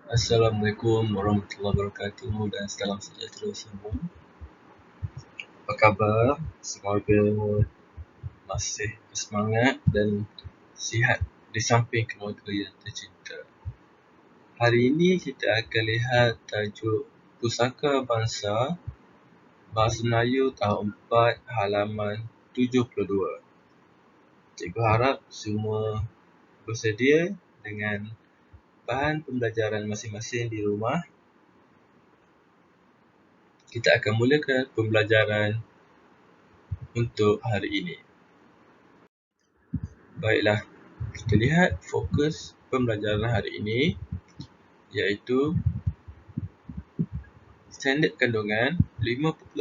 Assalamualaikum warahmatullahi wabarakatuh dan salam sejahtera semua. Apa khabar? Semoga masih bersemangat dan sihat di samping keluarga yang tercinta. Hari ini kita akan lihat tajuk Pusaka Bangsa Bahasa Melayu tahun 4 halaman 72. Cikgu harap semua bersedia dengan bahan pembelajaran masing-masing di rumah. Kita akan mulakan pembelajaran untuk hari ini. Baiklah, kita lihat fokus pembelajaran hari ini iaitu standard kandungan 5.1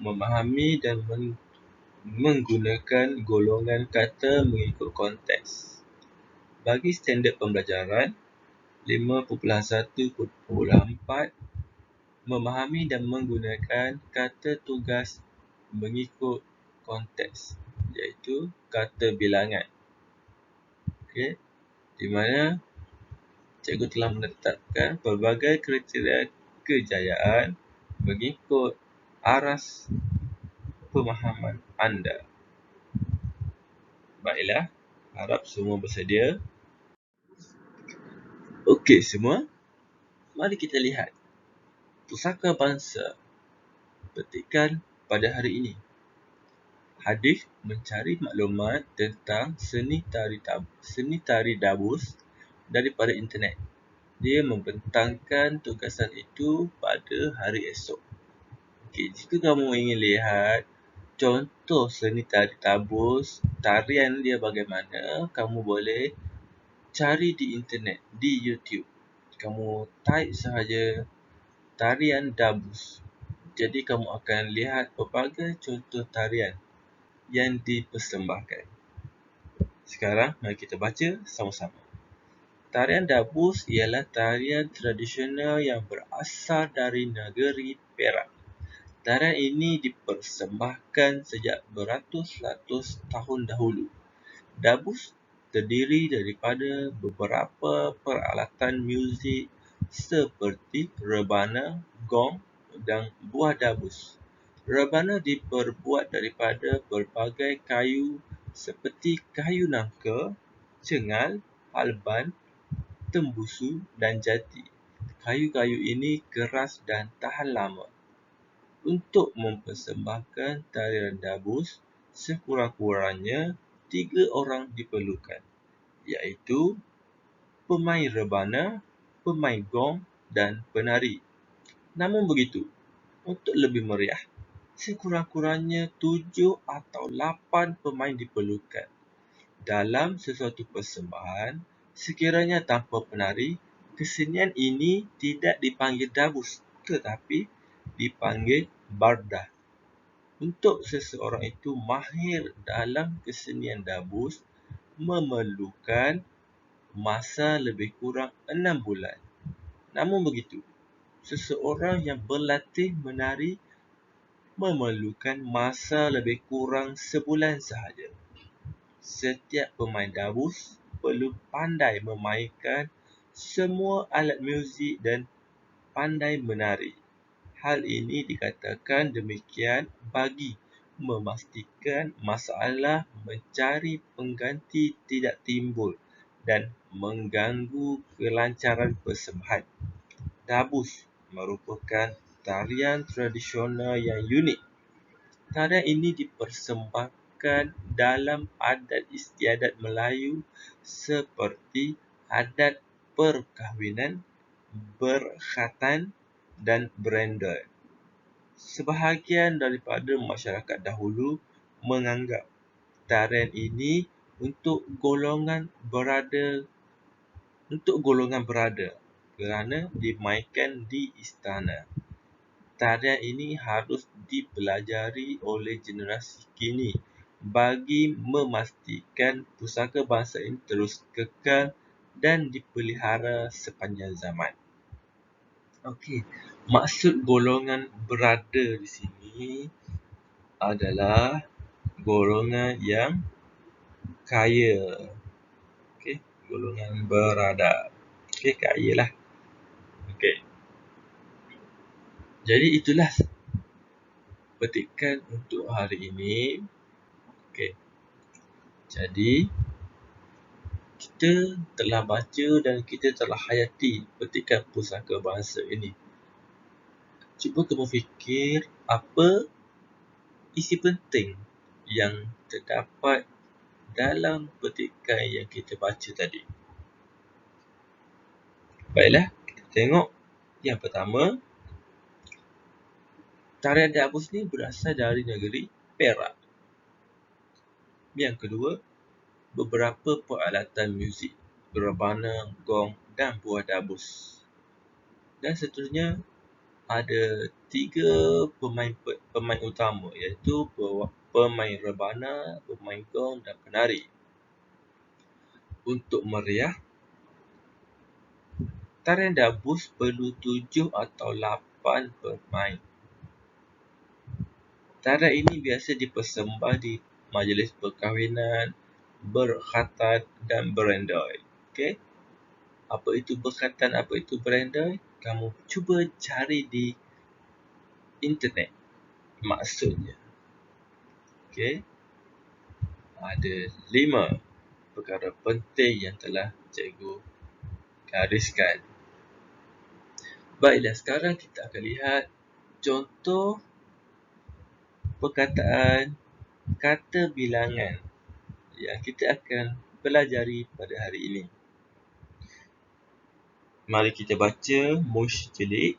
memahami dan menggunakan golongan kata mengikut konteks. Bagi standard pembelajaran 5.1.4 memahami dan menggunakan kata tugas mengikut konteks iaitu kata bilangan. Okey, di mana cikgu telah menetapkan pelbagai kriteria kejayaan mengikut aras pemahaman anda. Baiklah, harap semua bersedia. Okey semua, mari kita lihat Pusaka Bangsa petikan pada hari ini. Hadis mencari maklumat tentang seni tari dabus daripada internet. Dia membentangkan tugasan itu pada hari esok. Okey, jika kamu ingin lihat contoh seni tari dabus, tarian dia bagaimana, kamu boleh cari di internet, di YouTube. Kamu type sahaja tarian dabus. Jadi kamu akan lihat pelbagai contoh tarian yang dipersembahkan. Sekarang mari kita baca sama-sama. Tarian dabus ialah tarian tradisional yang berasal dari negeri Perak. Tarian ini dipersembahkan sejak beratus-ratus tahun dahulu. Dabus terdiri daripada beberapa peralatan muzik seperti rebana, gong dan buah dabus. Rebana diperbuat daripada berbagai kayu seperti kayu nangka, cengal, halban, tembusu dan jati. Kayu-kayu ini keras dan tahan lama. Untuk mempersembahkan tarian dabus, sekurang-kurangnya 3 orang diperlukan, iaitu pemain rebana, pemain gong dan penari. Namun begitu, untuk lebih meriah, sekurang-kurangnya 7 atau 8 pemain diperlukan. Dalam sesuatu persembahan, sekiranya tanpa penari, kesenian ini tidak dipanggil dabus tetapi dipanggil bardah. Untuk seseorang itu mahir dalam kesenian dabus memerlukan masa lebih kurang 6 bulan. Namun begitu, seseorang yang berlatih menari memerlukan masa lebih kurang sebulan sahaja. Setiap pemain dabus perlu pandai memainkan semua alat muzik dan pandai menari. Hal ini dikatakan demikian bagi memastikan masalah mencari pengganti tidak timbul dan mengganggu kelancaran persembahan. Dabus merupakan tarian tradisional yang unik. Tarian ini dipersembahkan dalam adat istiadat Melayu seperti adat perkahwinan, berkhatan dan berendam. Sebahagian daripada masyarakat dahulu menganggap tarian ini untuk golongan berada kerana dimainkan di istana. Tarian ini harus dipelajari oleh generasi kini bagi memastikan pusaka bangsa ini terus kekal dan dipelihara sepanjang zaman. Okey, maksud golongan berada di sini adalah golongan yang kaya. Okey, golongan berada. Okey, kaya lah. Okey. Jadi itulah petikan untuk hari ini. Okey. Jadi kita telah baca dan kita telah hayati petikan Pusaka Bahasa ini. Cuba kamu fikir apa isi penting yang terdapat dalam petikan yang kita baca tadi. Baiklah, kita tengok yang pertama. Tarian Dabus ni berasal dari negeri Perak. Yang kedua, beberapa peralatan muzik, rebana, gong dan buah dabus. Dan seterusnya, ada 3 pemain utama, iaitu pemain rebana, pemain gong dan penari. Untuk meriah, tarian Dabus perlu 7 atau 8 pemain. Tarian ini biasa dipersembah di majlis perkahwinan, berkhatan dan berandai. Okey. Apa itu berkhatan, apa itu berandai? Kamu cuba cari di internet maksudnya. Okey. Ada 5 perkara penting yang telah cikgu gariskan. Baiklah, sekarang kita akan lihat contoh perkataan kata bilangan yang kita akan pelajari pada hari ini. Mari kita baca musjelik.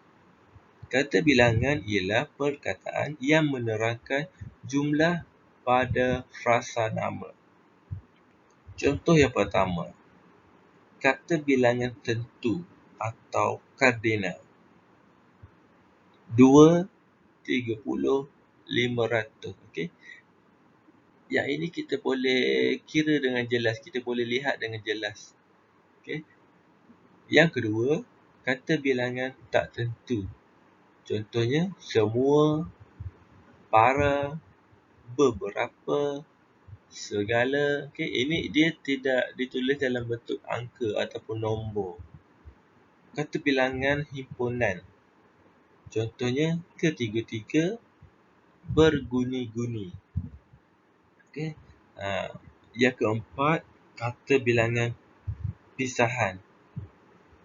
Kata bilangan ialah perkataan yang menerangkan jumlah pada frasa nama. Contoh yang pertama, kata bilangan tentu atau kardinal. 2, 30, 500. Okey. Yang ini kita boleh kira dengan jelas, kita boleh lihat dengan jelas. Okey. Yang kedua, kata bilangan tak tentu. Contohnya, semua, para, beberapa, segala. Okey, ini dia tidak ditulis dalam bentuk angka ataupun nombor. Kata bilangan himpunan. Contohnya, ketiga-tiga, berguni-guni. Okey. Yang keempat, kata bilangan pisahan.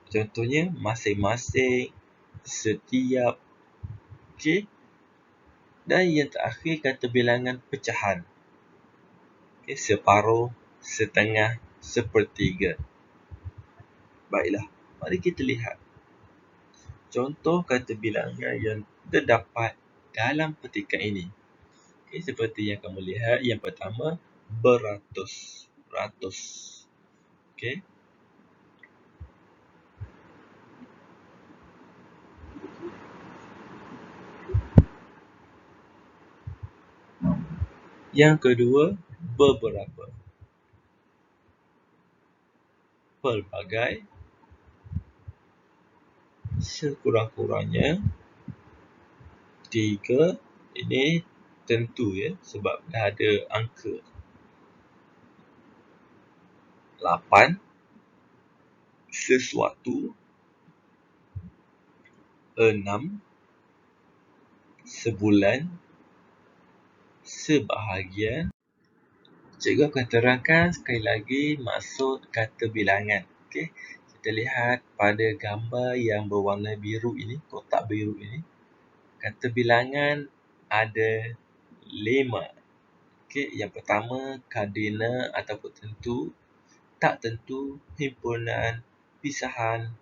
Contohnya, masing-masing, setiap. Okey. Dan yang terakhir, kata bilangan pecahan. Okey, separuh, setengah, sepertiga. Baiklah, mari kita lihat contoh kata bilangan yang terdapat dalam petikan ini. Okay, seperti yang kamu lihat, yang pertama, beratus. Ratus. Okay. Yang kedua, beberapa. Pelbagai. Sekurang-kurangnya. 3. Ini tentu ya, sebab dah ada angka. 8. Sesuatu. 6. Sebulan. Sebahagian. Cikgu akan terangkan sekali lagi maksud kata bilangan. Okey, kita lihat pada gambar yang berwarna biru ini, kotak biru ini. Kata bilangan ada 5. Okey, yang pertama kardinal ataupun tentu, tak tentu, himpunan, pisahan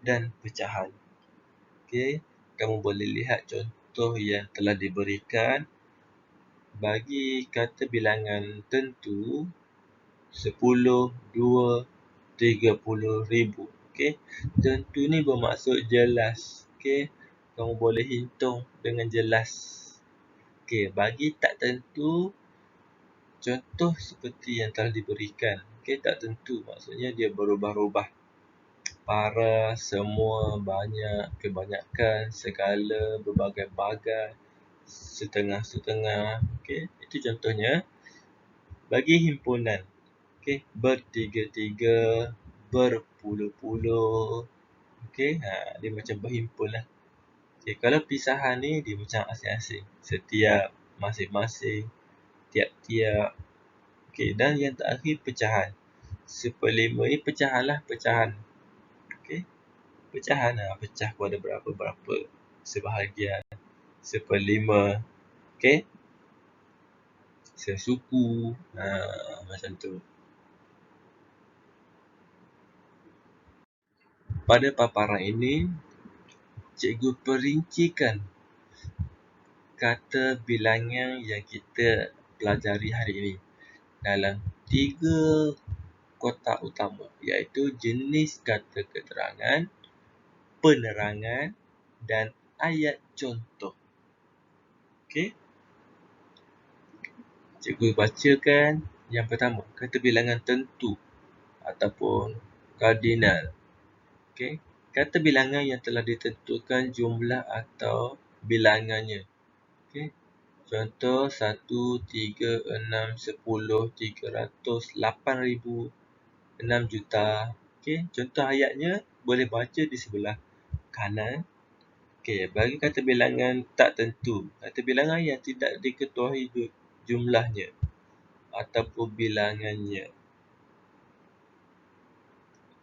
dan pecahan. Okey, kamu boleh lihat contoh yang telah diberikan. Bagi kata bilangan tentu, 10, 2, 30,000. Okey. Tentu ni bermaksud jelas. Okey. Kamu boleh hitung dengan jelas. Okey, bagi tak tentu, contoh seperti yang telah diberikan. Okey, tak tentu maksudnya dia berubah-ubah. Para, semua, banyak, kebanyakan, segala, berbagai-bagai, setengah-setengah. Okey, itu contohnya. Bagi himpunan, okey, bertiga-tiga, berpuluh-puluh, Okey, dia macam berhimpun lah. Okey, kalau pisahan ni dia macam asing-asing. Setiap, masing-masing, tiap-tiap. Okey, dan yang terakhir pecahan. 1/5 ni pecahan lah, pecahan. Okey, pecahan lah. Pecah kepada berapa-berapa sebahagian. 1/5. Okey, sesuku. Macam tu. Pada paparan ini, cikgu perincikan kata bilangan yang kita pelajari hari ini dalam 3 kotak utama, iaitu jenis kata keterangan, penerangan dan ayat contoh. Okey, cikgu bacakan yang pertama, kata bilangan tentu ataupun kardinal. Okey, kata bilangan yang telah ditentukan jumlah atau bilangannya. Okey, contoh 1, 3, 6, 10, 300, 8,000, 6 juta. Okey, contoh ayatnya boleh baca di sebelah kanan. Okey, bagi kata bilangan tak tentu, kata bilangan yang tidak diketahui jumlahnya ataupun bilangannya.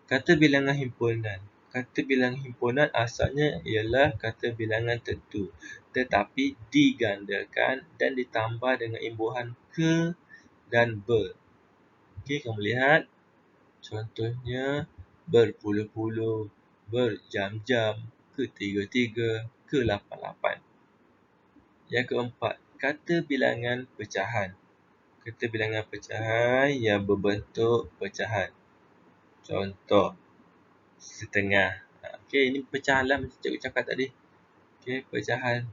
Kata bilangan himpunan. Kata bilangan himpunan asalnya ialah kata bilangan tentu, tetapi digandakan dan ditambah dengan imbuhan ke dan ber. Okey, kamu lihat contohnya berpuluh-puluh, berjam-jam, ketiga-tiga, ke-8-8. Yang keempat, kata bilangan pecahan. Kata bilangan pecahan yang berbentuk pecahan. Contoh, setengah. Okey, ini pecahan lah macam cikgu cakap tadi. Okey, pecahan.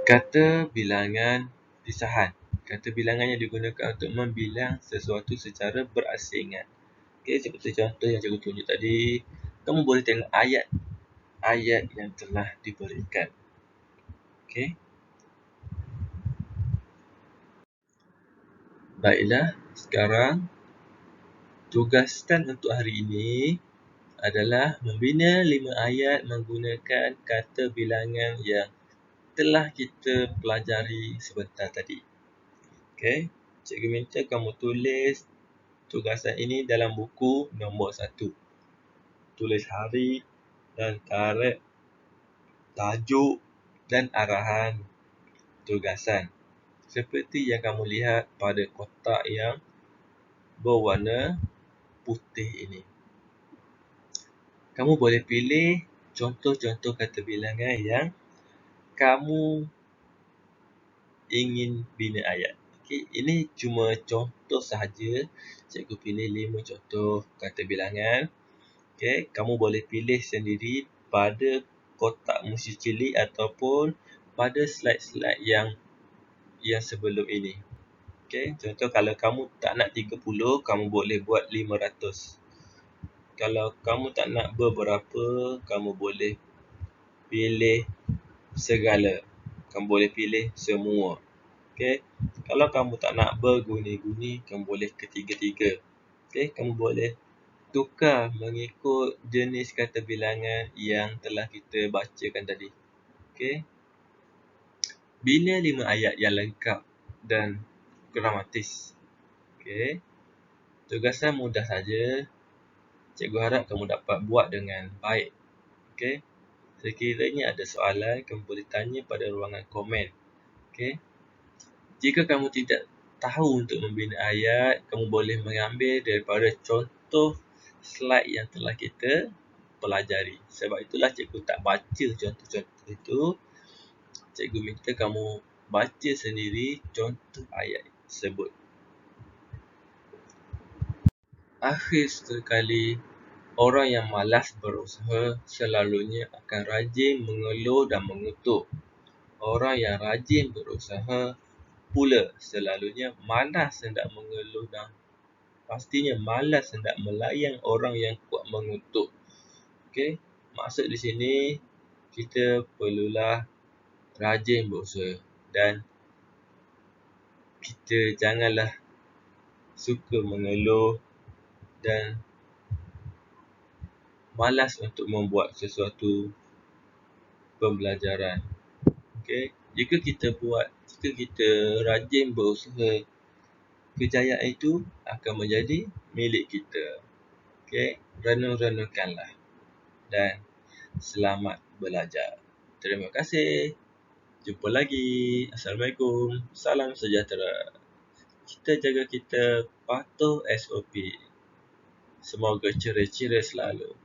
Kata bilangan pisahan. Kata bilangan yang digunakan untuk membilang sesuatu secara berasingan. Okey, seperti contoh yang cikgu tunjuk tadi. Kamu boleh tengok ayat yang telah diberikan. Okey. Baiklah, sekarang tugasan untuk hari ini adalah membina 5 ayat menggunakan kata bilangan yang telah kita pelajari sebentar tadi. Okey, cikgu minta kamu tulis tugasan ini dalam buku nombor 1. Tulis hari dan tarikh, tajuk dan arahan tugasan. Seperti yang kamu lihat pada kotak yang berwarna putih ini. Kamu boleh pilih contoh-contoh kata bilangan yang kamu ingin bina ayat. Okey, ini cuma contoh sahaja. Cikgu pilih 5 contoh kata bilangan. Okey, kamu boleh pilih sendiri pada kotak musi cilik ataupun pada slide-slide yang sebelum ini. Okey, contoh kalau kamu tak nak 30, kamu boleh buat 500. Kalau kamu tak nak beberapa, kamu boleh pilih segala. Kamu boleh pilih semua. Okey, kalau kamu tak nak berguni-guni, kamu boleh ketiga-tiga. Okey, kamu boleh tukar mengikut jenis kata bilangan yang telah kita bacakan tadi. Okey. Bina 5 ayat yang lengkap dan gramatis. Okey. Tugasan mudah saja. Cikgu harap kamu dapat buat dengan baik. Okey. Sekiranya ada soalan, kamu boleh tanya pada ruangan komen. Okey. Jika kamu tidak tahu untuk membina ayat, kamu boleh mengambil daripada contoh slide yang telah kita pelajari. Sebab itulah cikgu tak baca contoh-contoh itu. Cikgu minta kamu baca sendiri contoh ayat tersebut. Akhir sekali, orang yang malas berusaha selalunya akan rajin mengeluh dan mengutuk. Orang yang rajin berusaha pula selalunya malas hendak mengeluh dan pastinya malas hendak melayan orang yang kuat mengutuk. Okey, maksud di sini kita perlulah rajin berusaha dan kita janganlah suka mengeluh dan malas untuk membuat sesuatu pembelajaran. Okey, jika kita rajin berusaha, kejayaan itu akan menjadi milik kita. Okey, renung-renungkanlah dan selamat belajar. Terima kasih. Jumpa lagi. Assalamualaikum. Salam sejahtera. Kita jaga kita patuh SOP. Semoga ceria-ceria selalu.